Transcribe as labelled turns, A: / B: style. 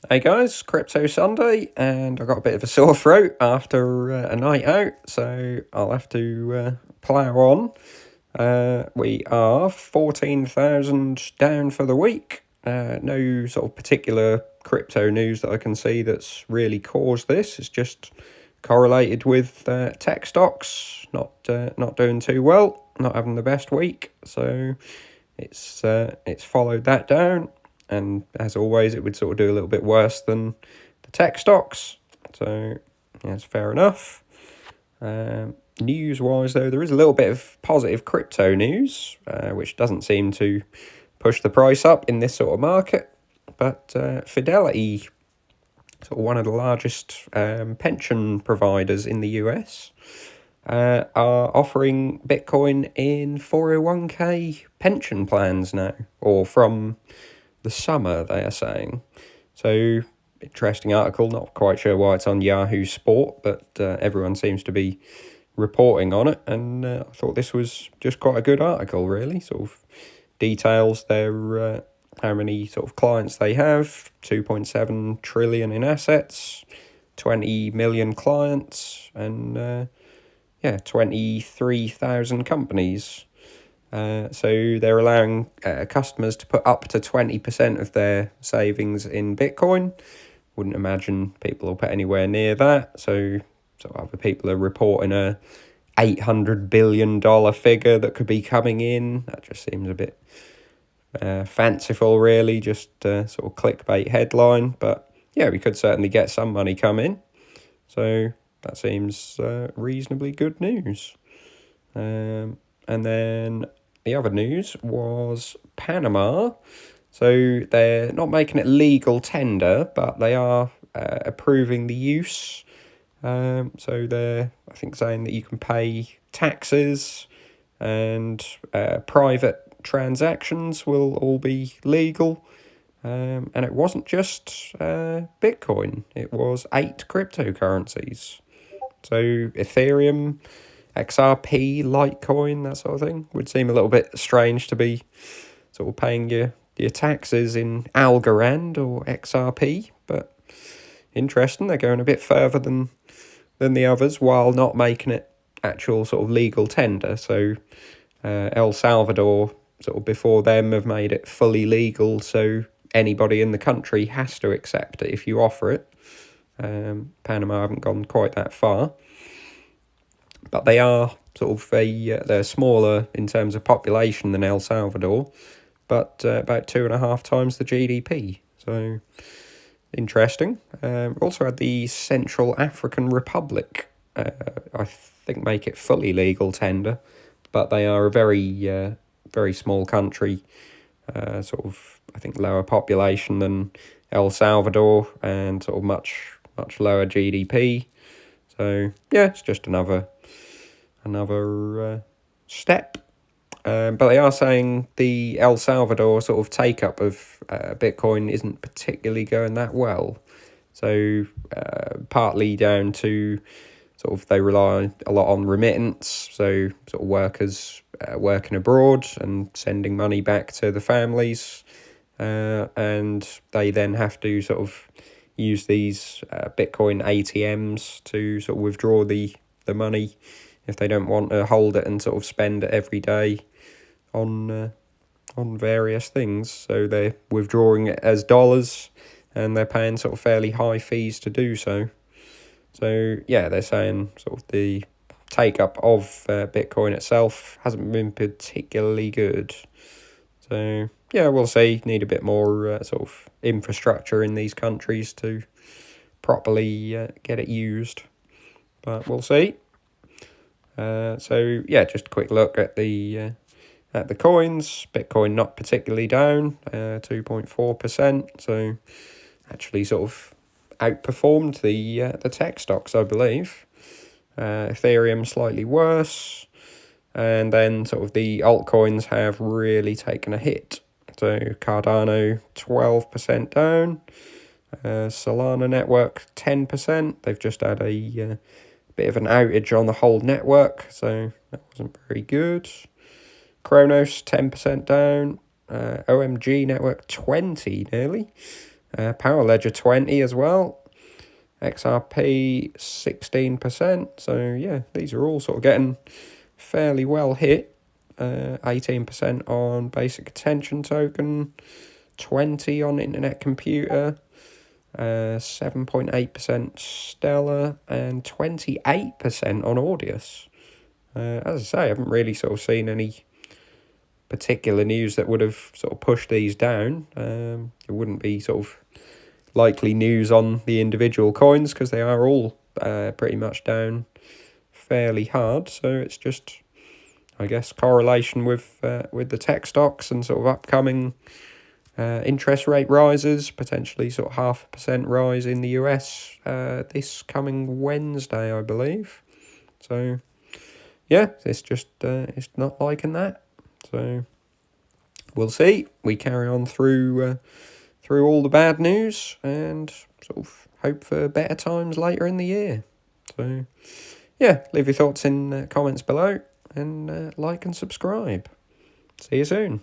A: Hey guys, Crypto Sunday, and I got a bit of a sore throat after a night out, so I'll have to plough on. We are 14,000 down for the week. No sort of particular crypto news that I can see that's really caused this. It's just correlated with tech stocks not doing too well, not having the best week. So it's followed that down, and as always, it would sort of do a little bit worse than the tech stocks. So yeah, it's fair enough. News-wise, though, there is a little bit of positive crypto news, which doesn't seem to push the price up in this sort of market. But Fidelity, sort of one of the largest pension providers in the US, are offering Bitcoin in 401k pension plans now, or from the summer, they are saying. So, interesting article, not quite sure why it's on Yahoo Sport, but everyone seems to be reporting on it, and I thought this was just quite a good article, really. Sort of details their how many sort of clients they have, 2.7 trillion in assets, 20 million clients, and 23,000 companies. So they're allowing customers to put up to 20% of their savings in Bitcoin. Wouldn't imagine people will put anywhere near that. So other people are reporting a $800 billion figure that could be coming in. That just seems a bit fanciful, really, just sort of clickbait headline. But yeah, we could certainly get some money come in. So that seems reasonably good news. And then the other news was Panama. So they're not making it legal tender, but they are approving the use. So they're, I think, saying that you can pay taxes and private transactions will all be legal. And it wasn't just Bitcoin, it was 8 cryptocurrencies. So Ethereum, XRP, Litecoin, that sort of thing. Would seem a little bit strange to be sort of paying your taxes in Algorand or XRP, but interesting. They're going a bit further than the others while not making it actual sort of legal tender. So El Salvador, sort of before them, have made it fully legal, so anybody in the country has to accept it if you offer it. Panama haven't gone quite that far, but they are sort of they're smaller in terms of population than El Salvador, but about 2.5 times the GDP. So interesting. Also had the Central African Republic. I think make it fully legal tender, but they are a very small country. Sort of, I think, lower population than El Salvador, and sort of much lower GDP. So yeah, it's just another step. But they are saying the El Salvador sort of take up of Bitcoin isn't particularly going that well. So partly down to sort of they rely a lot on remittance, so sort of workers working abroad and sending money back to the families, and they then have to sort of use these Bitcoin ATMs to sort of withdraw the money if they don't want to hold it and sort of spend it every day on various things. So they're withdrawing it as dollars, and they're paying sort of fairly high fees to do so. So yeah, they're saying sort of the take up of Bitcoin itself hasn't been particularly good. So yeah, we'll see. Need a bit more sort of infrastructure in these countries to properly get it used, but we'll see. So yeah, just a quick look at the coins. Bitcoin not particularly down, 2.4%. So actually sort of outperformed the tech stocks, I believe. Ethereum slightly worse, and then sort of the altcoins have really taken a hit. So Cardano 12% down, Solana network 10%. They've just had a bit of an outage on the whole network, so that wasn't very good. Kronos 10% down, OMG network 20 nearly. Power Ledger 20 as well. XRP 16%. So yeah, these are all sort of getting fairly well hit. 18% on Basic Attention Token, 20 on Internet Computer, 7.8% Stellar, and 28% on Audius. As I say, I haven't really sort of seen any particular news that would have sort of pushed these down. It wouldn't be sort of likely news on the individual coins because they are all pretty much down fairly hard. So it's just, I guess, correlation with the tech stocks and sort of upcoming interest rate rises, potentially sort of 0.5% rise in the US this coming Wednesday, I believe. So yeah, it's just it's not liking that. So we'll see. We carry on through all the bad news and sort of hope for better times later in the year. So yeah, leave your thoughts in comments below and like and subscribe. See you soon.